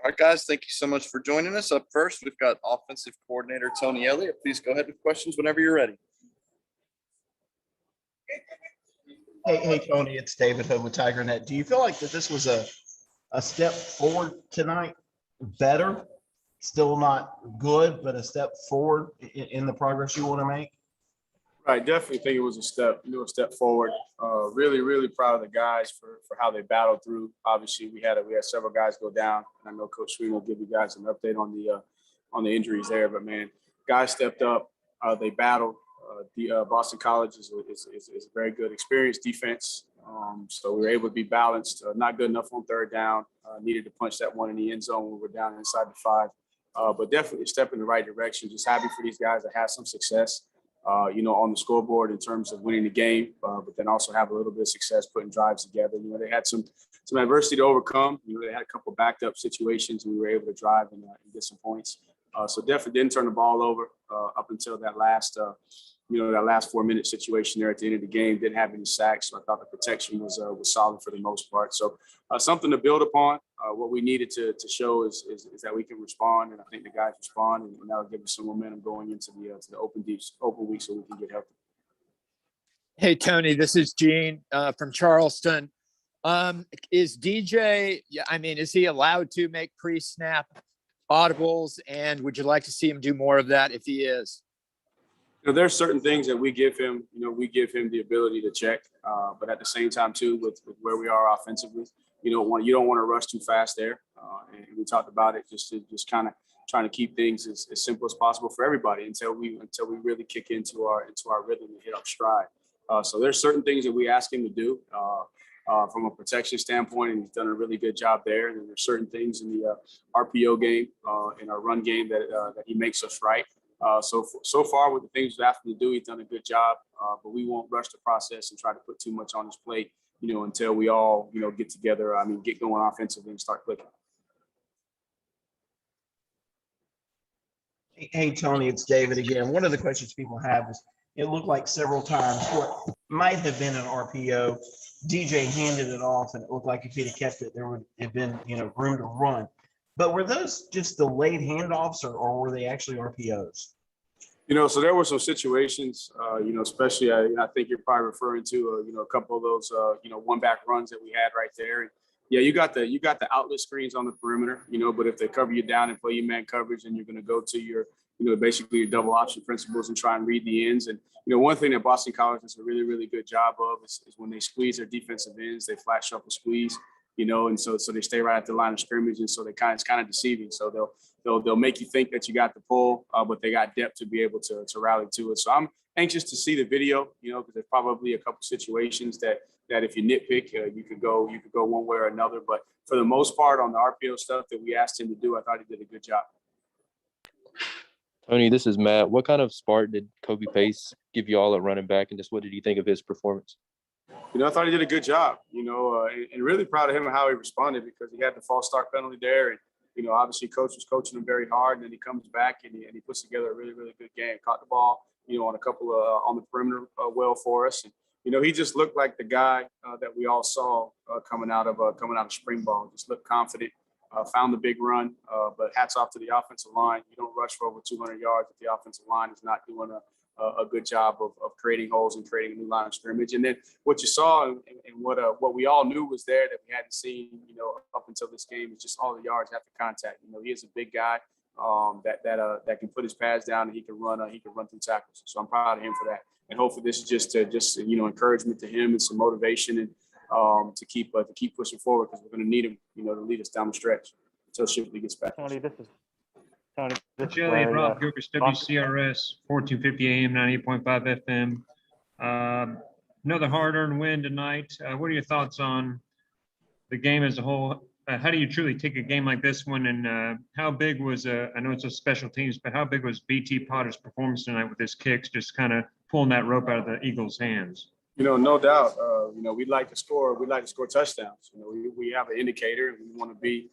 All right, guys, thank you so much for joining us. Up first, we've got offensive coordinator Tony Elliott. Please go ahead with questions whenever you're ready. Hey, Tony, it's David Hood with TigerNet. Do you feel like that this was a step forward tonight? Better, still not good, but a step forward in the progress you want to make? Right, definitely think it was a step forward. Really, really proud of the guys for how they battled through. Obviously, we had several guys go down, and I know Coach Sweeney will give you guys an update on the injuries there. But man, guys stepped up. They battled. Boston College is a very good, experienced defense. So we were able to be balanced. Not good enough on third down. Needed to punch that one in the end zone when we were down inside the 5. But definitely a step in the right direction. Just happy for these guys to have some success. On the scoreboard in terms of winning the game, but then also have a little bit of success putting drives together. They had some adversity to overcome. They had a couple of backed up situations, and we were able to drive and get some points. So definitely didn't turn the ball over up until that last 4-minute situation there at the end of the game. Didn't have any sacks, so I thought the protection was solid for the most part. So something to build upon. What we needed to show is that we can respond, and I think the guys respond, and that'll give us some momentum going into the open week, so we can get healthy. Hey Tony, this is Gene from Charleston. Is DJ? Is he allowed to make pre-snap audibles, and would you like to see him do more of that if he is? There's certain things that we give him. We give him the ability to check, but at the same time too, with where we are offensively, you don't want to rush too fast there. And we talked about it, just kind of trying to keep things as simple as possible for everybody until we really kick into our rhythm and hit our stride. So there's certain things that we ask him to do from a protection standpoint, and he's done a really good job there. And then there's certain things in the RPO game, in our run game that he makes us right. So far with the things we asked him to do, he's done a good job, but we won't rush the process and try to put too much on his plate, until we all, get together, get going offensively and start clicking. Hey, Tony, it's David again. One of the questions people have is, it looked like several times what might have been an RPO, DJ handed it off, and it looked like if he'd have kept it, there would have been, room to run. But were those just delayed handoffs, or were they actually RPOs? So there were some situations, especially I think you're probably referring to, a couple of those, one-back runs that we had right there. And yeah, you got the outlet screens on the perimeter, but if they cover you down and play you man coverage, then you're going to go to your, basically your double option principles and try and read the ends. And one thing that Boston College does a really, really good job of is when they squeeze their defensive ends, they flat shuffle squeeze. And so they stay right at the line of scrimmage, and so it's kind of deceiving. So they'll make you think that you got the pull, but they got depth to be able to rally to it. So I'm anxious to see the video, because there's probably a couple situations that if you nitpick, you could go one way or another. But for the most part, on the RPO stuff that we asked him to do, I thought he did a good job. Tony, this is Matt. What kind of spark did Kobe Pace give you all at running back, and just what did you think of his performance? I thought he did a good job, and really proud of him and how he responded, because he had the false start penalty there. And, obviously coach was coaching him very hard, and then he comes back and he puts together a really, really good game. Caught the ball, on a couple of on the perimeter well for us. And, he just looked like the guy that we all saw coming out of spring ball. Just looked confident, found the big run, but hats off to the offensive line. You don't rush for over 200 yards if the offensive line is not doing a good job of creating holes and creating a new line of scrimmage. And then what you saw and what we all knew was there that we hadn't seen, up until this game is just all the yards after contact. He is a big guy that can put his pads down, and he can run through tackles. So I'm proud of him for that. And hopefully this is just encouragement to him and some motivation and to keep pushing forward, because we're going to need him, to lead us down the stretch until Shipley gets back. Tony, this is Tony. Elliott, Rob Gilbert, WCRS, 1450 AM, 98.5 FM. Another hard-earned win tonight. What are your thoughts on the game as a whole? How do you truly take a game like this one? And how big was, I know it's a special teams, but how big was BT Potter's performance tonight with his kicks, just kind of pulling that rope out of the Eagles' hands? No doubt. We'd like to score. We'd like to score touchdowns. We have an indicator, and we want to be,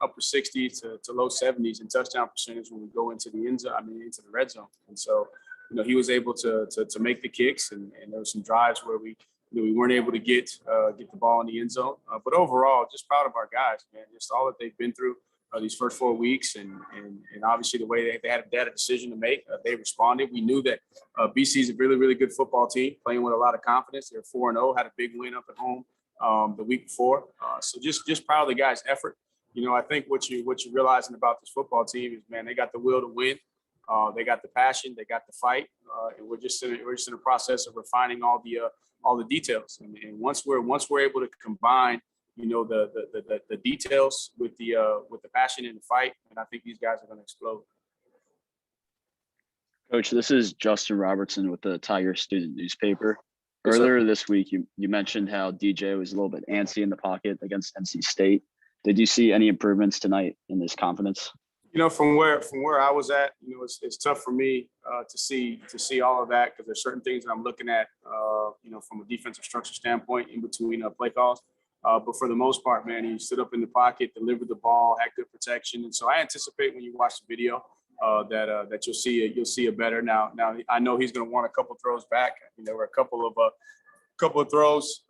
upper 60s to low 70s in touchdown percentage when we go into the into the red zone. And so, he was able to make the kicks, and there were some drives where we weren't able to get the ball in the end zone. But overall, just proud of our guys, man. Just all that they've been through these first 4 weeks, and obviously the way they had a decision to make, they responded. We knew that BC is a really, really good football team, playing with a lot of confidence. They're 4-0, had a big win up at home the week before. So just proud of the guys' effort. I think what you're realizing about this football team is, man, they got the will to win. They got the passion, they got the fight, and we're just in the process of refining all the details. And once we're able to combine, the details with the passion and the fight, and I think these guys are going to explode. Coach, this is Justin Robertson with the Tiger Student Newspaper. Yes, sir. Earlier this week, you mentioned how DJ was a little bit antsy in the pocket against NC State. Did you see any improvements tonight in this confidence? From where I was at, it's tough for me to see all of that, because there's certain things that I'm looking at, from a defensive structure standpoint in between play calls. But for the most part, man, he stood up in the pocket, delivered the ball, had good protection, and so I anticipate when you watch the video that you'll see a better. Now I know he's going to want a couple throws back. There were a couple of throws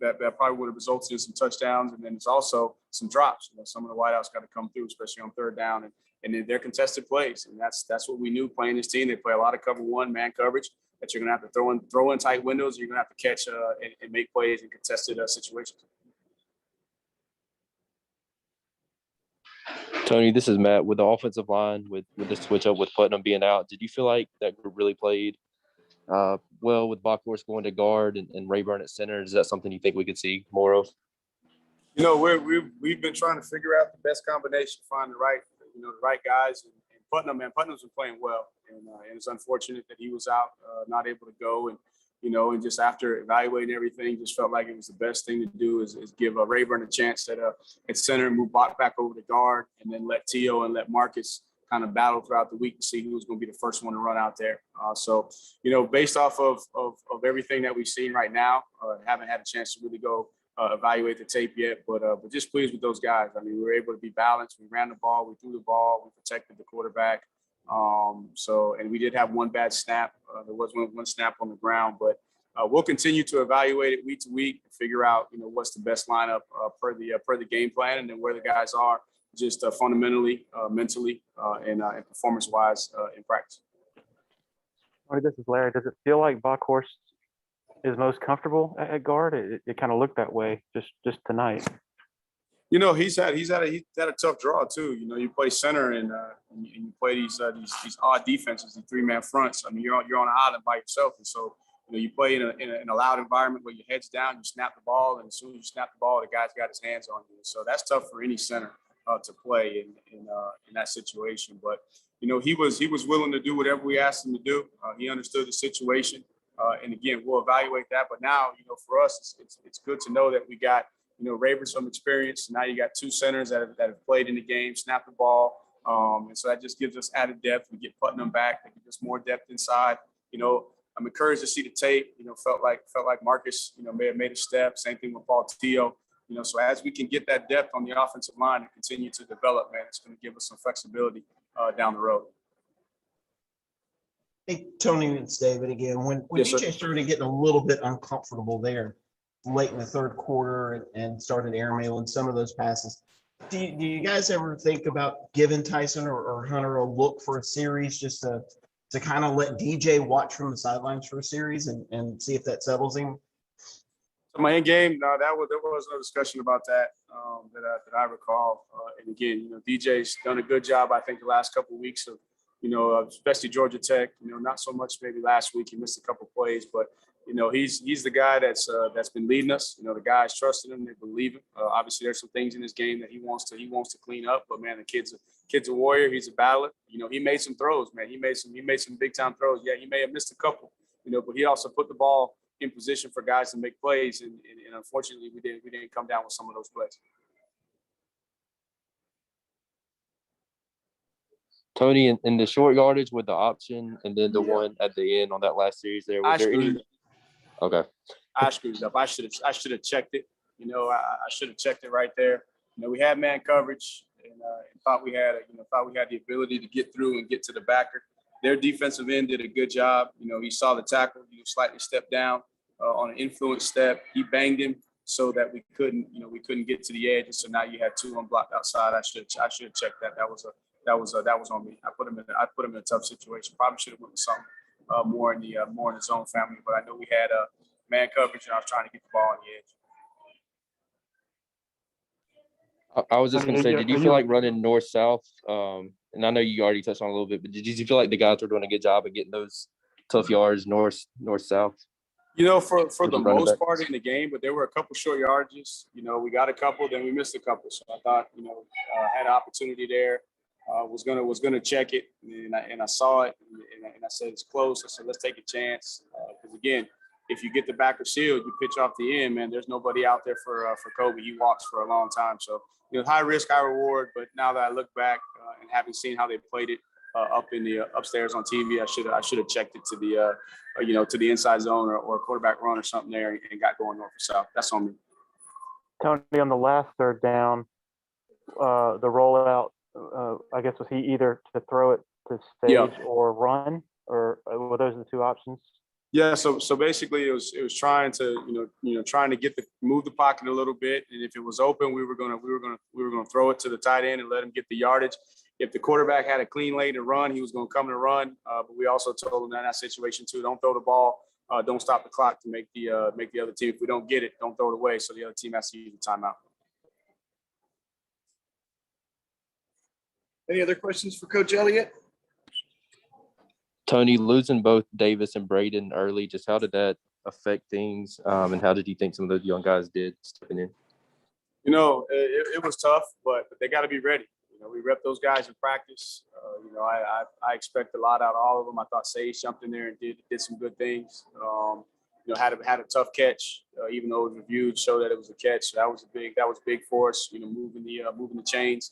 that probably would have resulted in some touchdowns, and then it's also some drops. Some of the wideouts got to come through, especially on third down, and then they're contested plays, and that's what we knew playing this team. They play a lot of cover one man coverage that you're going to have to throw in tight windows. You're going to have to catch and make plays in contested situations. Tony, this is Matt. With the offensive line, with the switch up with Putnam being out, did you feel like that group really played well with Bachhorst going to guard and Rayburn at center? Is that something you think we could see more of? We've been trying to figure out the best combination, find the right guys. And Putnam's been playing well, and it's unfortunate that he was out, not able to go. And just after evaluating everything, just felt like it was the best thing to do is give Rayburn a chance at center and move Bach back over to guard, and then let Tio and let Marcus kind of battle throughout the week to see who was going to be the first one to run out there. So based off of everything that we've seen right now, haven't had a chance to really go evaluate the tape yet, but just pleased with those guys. I mean, we were able to be balanced. We ran the ball, we threw the ball, we protected the quarterback. And we did have one bad snap. There was one snap on the ground, but we'll continue to evaluate it week to week and figure out, what's the best lineup per the game plan, and then where the guys are just fundamentally, mentally, and performance-wise in practice. All right, this is Larry. Does it feel like Bachhorst is most comfortable at guard? It kind of looked that way just tonight. He's had a tough draw too. You play center and you play these odd defenses, these three-man fronts. I mean, you're on an island by yourself, and so you play in a loud environment where your head's down, you snap the ball, and as soon as you snap the ball, the guy's got his hands on you. So that's tough for any center to play in that situation. But he was willing to do whatever we asked him to do. He understood the situation, and again, we'll evaluate that. But now, for us, it's good to know that we got Rayburn some experience. Now you got two centers that have played in the game, snap the ball, and so that just gives us added depth. We get Putnam back, that gives us more depth inside. I'm encouraged to see the tape. Felt like Marcus, may have made a step. Same thing with Paul Tio. So as we can get that depth on the offensive line and continue to develop, man, it's going to give us some flexibility down the road. Hey, Tony, it's David again. When Yes, DJ sir. started getting a little bit uncomfortable there late in the third quarter and started airmailing some of those passes, do you guys ever think about giving Tyson or Hunter a look for a series just to kind of let DJ watch from the sidelines for a series and see if that settles him? So my end game, no, there was no discussion about that that I recall. And again, DJ's done a good job, I think, the last couple of weeks of, especially Georgia Tech. Not so much maybe last week. He missed a couple of plays, but he's the guy that's been leading us. The guys trusted him, they believe him. Obviously, there's some things in his game that he wants to clean up. But man, the kid's a warrior. He's a battler. He made some throws, man. He made some big time throws. Yeah, he may have missed a couple, but he also put the ball in position for guys to make plays, and unfortunately, we didn't come down with some of those plays. Tony, in the short yardage with the option and then the one at the end on that last series there, was there any? Okay. I screwed it up. I should have checked it. I should have checked it right there. We had man coverage and thought we had the ability to get through and get to the backer. their defensive end did a good job. He saw the tackle, slightly step down on an influence step. He banged him so that we couldn't get to the edge. And so now you had 2 unblocked outside. I should have checked that. That was on me. I put him in a tough situation. Probably should have went with something more in the zone family. But I know we had man coverage, and I was trying to get the ball on the edge. I was just going to say, did you feel like running north-south? And I know you already touched on it a little bit, but did you feel like the guys were doing a good job of getting those tough yards north-south? For the most part in the game, but there were a couple short yardages. We got a couple, then we missed a couple. So I thought, had an opportunity there. Was gonna check it, and I saw it, and I said it's close. I said let's take a chance, because again, if you get the backer sealed, you pitch off the end, man. There's nobody out there for Kobe. He walks for a long time, so high risk, high reward. But now that I look back and having seen how they played it up in the upstairs on TV, I should have checked it to the to the inside zone or a quarterback run or something there and got going north or south. That's on me. Tony, on the last third down, the rollout, I guess was he either to throw it to stage or run, or were those the 2 options? Yeah, so basically it was trying to trying to move the pocket a little bit, and if it was open, we were gonna throw it to the tight end and let him get the yardage. If the quarterback had a clean lane to run, he was gonna come and run. But we also told him in that situation too, don't throw the ball, don't stop the clock to make the other team. If we don't get it, don't throw it away, so the other team has to use the timeout. Any other questions for Coach Elliott? Tony, losing both Davis and Braden early, just how did that affect things? And how did you think some of those young guys did stepping in? It was tough, but they got to be ready. We rep those guys in practice. I expect a lot out of all of them. I thought Sage jumped in there and did some good things. Had a tough catch, even though it was reviewed, showed that it was a catch. So that was big for us. Moving the chains.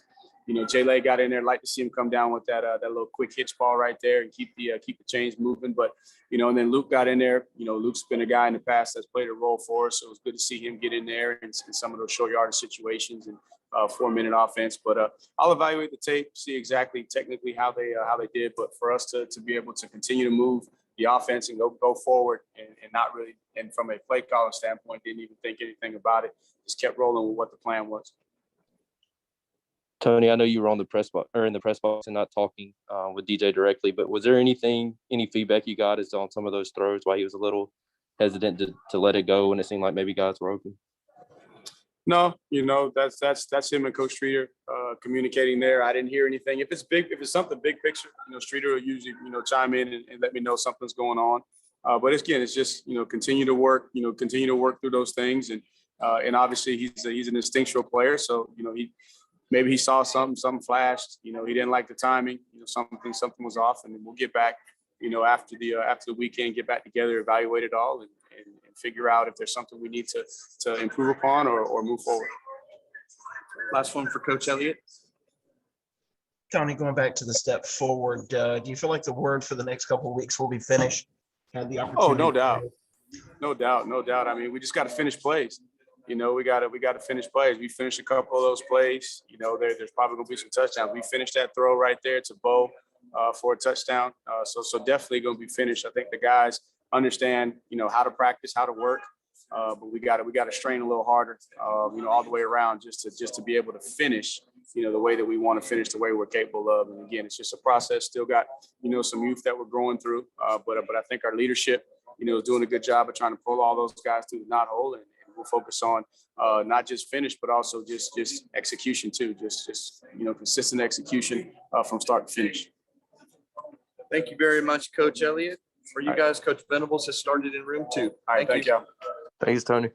Jay got in there. Like to see him come down with that little quick hitch ball right there and keep the chains moving. But and then Luke got in there. Luke's been a guy in the past that's played a role for us, so it was good to see him get in there in some of those short yardage situations and 4-minute offense. But I'll evaluate the tape, see exactly technically how they did. But for us to be able to continue to move the offense and go forward and not really, and from a play calling standpoint, didn't even think anything about it. Just kept rolling with what the plan was. Tony, I know you were on the press box or in the press box and not talking with DJ directly, but was there any feedback you got as on some of those throws why he was a little hesitant to let it go when it seemed like maybe guys were open? No, that's him and Coach Streeter communicating there. I didn't hear anything. If it's something big picture, Streeter will usually chime in and let me know something's going on. But it's just continue to work through those things, and obviously he's an instinctual player, so maybe he saw something flashed. He didn't like the timing. Something was off, and we'll get back. After the weekend, get back together, evaluate it all, and figure out if there's something we need to improve upon or move forward. Last one for Coach Elliott. Tony, going back to the step forward, do you feel like the word for the next couple of weeks will be finished? Had the opportunity. Oh, no doubt. I mean, we just got to finish plays. We got to finish plays. We finished a couple of those plays. There's probably gonna be some touchdowns. We finished that throw right there to Bo for a touchdown. So definitely gonna be finished. I think the guys understand how to practice, how to work, but we got to strain a little harder. All the way around just to be able to finish. The way that we want to finish, the way we're capable of. And again, it's just a process. Still got some youth that we're growing through, but I think our leadership is doing a good job of trying to pull all those guys through the knot hole, and we'll focus on not just finish, but also just execution too. Just consistent execution from start to finish. Thank you very much, Coach Elliott. For you guys, Coach Venables has started in room 2. All right, thank you. Thanks, Tony.